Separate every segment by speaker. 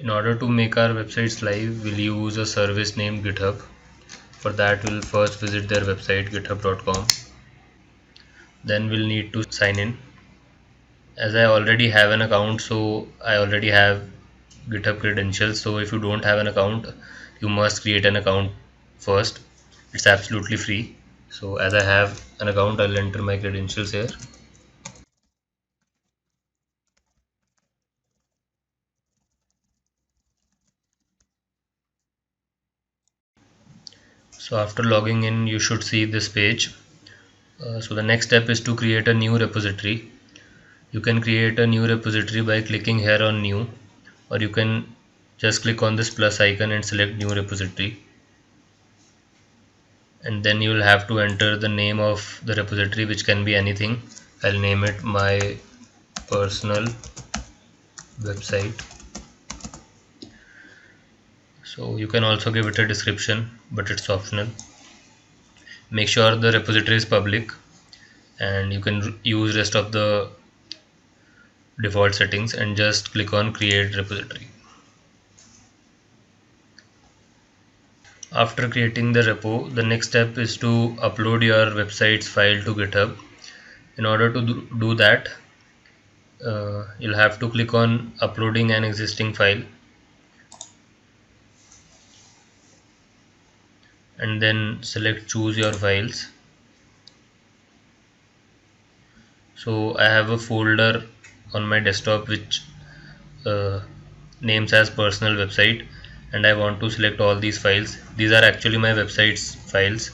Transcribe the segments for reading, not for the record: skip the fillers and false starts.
Speaker 1: In order to make our websites live, we'll use a service named GitHub. For that, we'll first visit their website github.com. Then we'll need to sign in. As I already have an account, so I already have GitHub credentials. So if you don't have an account, you must create an account first. It's absolutely free. So as I have an account, I'll enter my credentials here. So after logging in, you should see this page. So the next step is to create a new repository. You can create a new repository by clicking here on new, or you can just click on this plus icon and select new repository. And then you will have to enter the name of the repository, which can be anything. I'll name it my personal website. So you can also give it a description, but it's optional. Make sure the repository is public, and you can use rest of the default settings and just click on create repository. After creating the repo, the next step is to upload your website's file to GitHub. In order to do that, you'll have to click on uploading an existing file, and then select choose your files. So I have a folder on my desktop which names as personal website, and I want to select all these files. These are actually my website's files.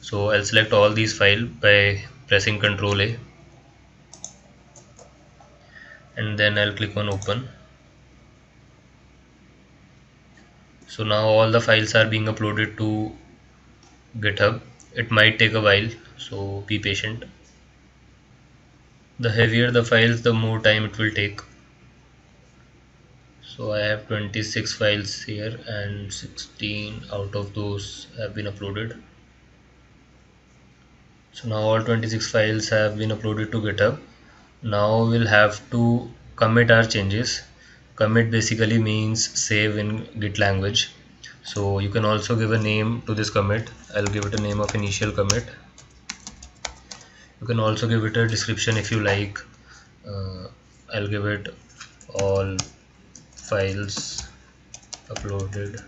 Speaker 1: So I'll select all these files by pressing Ctrl A, and then I'll click on open. So now all the files are being uploaded to GitHub. It might take a while, so be patient. The heavier the files, the more time it will take. So I have 26 files here, and 16 out of those have been uploaded. So now all 26 files have been uploaded to GitHub. Now we'll have to commit our changes. Commit basically means save in Git language. So you can also give a name to this commit. I'll give it a name of initial commit. You can also give it a description if you like. I'll give it all files uploaded,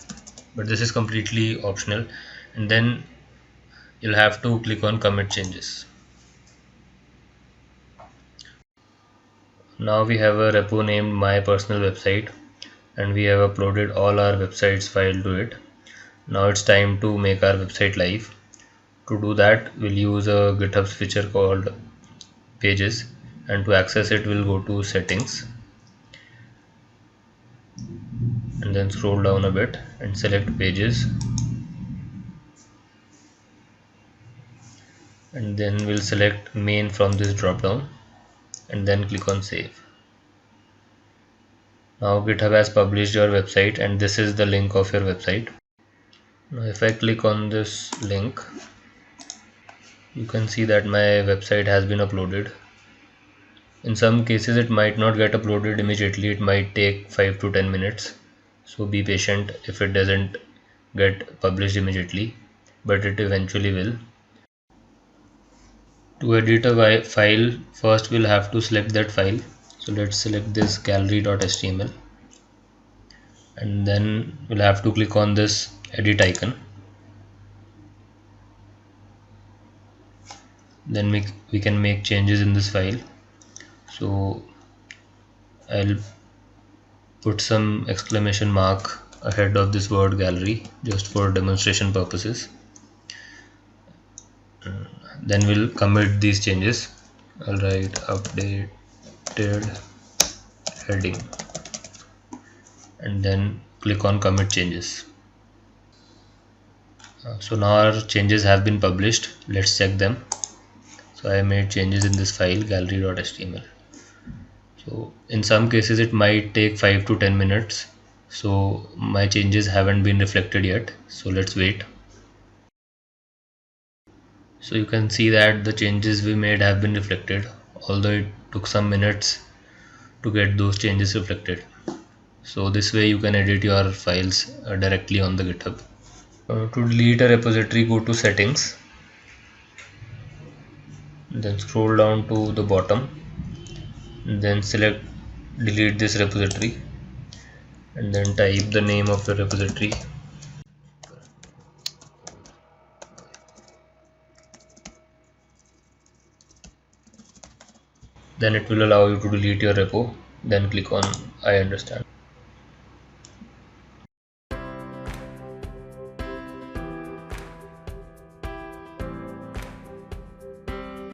Speaker 1: but this is completely optional. And then you'll have to click on commit changes. Now we have a repo named my personal website, and we have uploaded all our website's file to it. Now it's time to make our website live. To do that, we'll use a GitHub feature called pages, and to access it, we'll go to settings and then scroll down a bit and select pages, and then we'll select main from this drop down and then click on save. Now GitHub has published your website, and this is the link of your website. Now if I click on this link, you can see that my website has been uploaded. In some cases it might not get uploaded immediately, it might take 5 to 10 minutes. So be patient if it doesn't get published immediately, but it eventually will. To edit a file, first we'll have to select that file. So let's select this gallery.html, and then we'll have to click on this edit icon. Then we can make changes in this file. So I'll put some exclamation mark ahead of this word gallery just for demonstration purposes. Then we'll commit these changes. I'll write updated heading, and then click on commit changes. So now our changes have been published. Let's check them. So I made changes in this file gallery.html. So in some cases it might take 5 to 10 minutes. So my changes haven't been reflected yet. So let's wait. So you can see that the changes we made have been reflected, although it took some minutes to get those changes reflected. So this way you can edit your files directly on the GitHub. To delete a repository, go to settings, then scroll down to the bottom, then select delete this repository, and then type the name of your repository. Then it will allow you to delete your repo. Then click on I understand.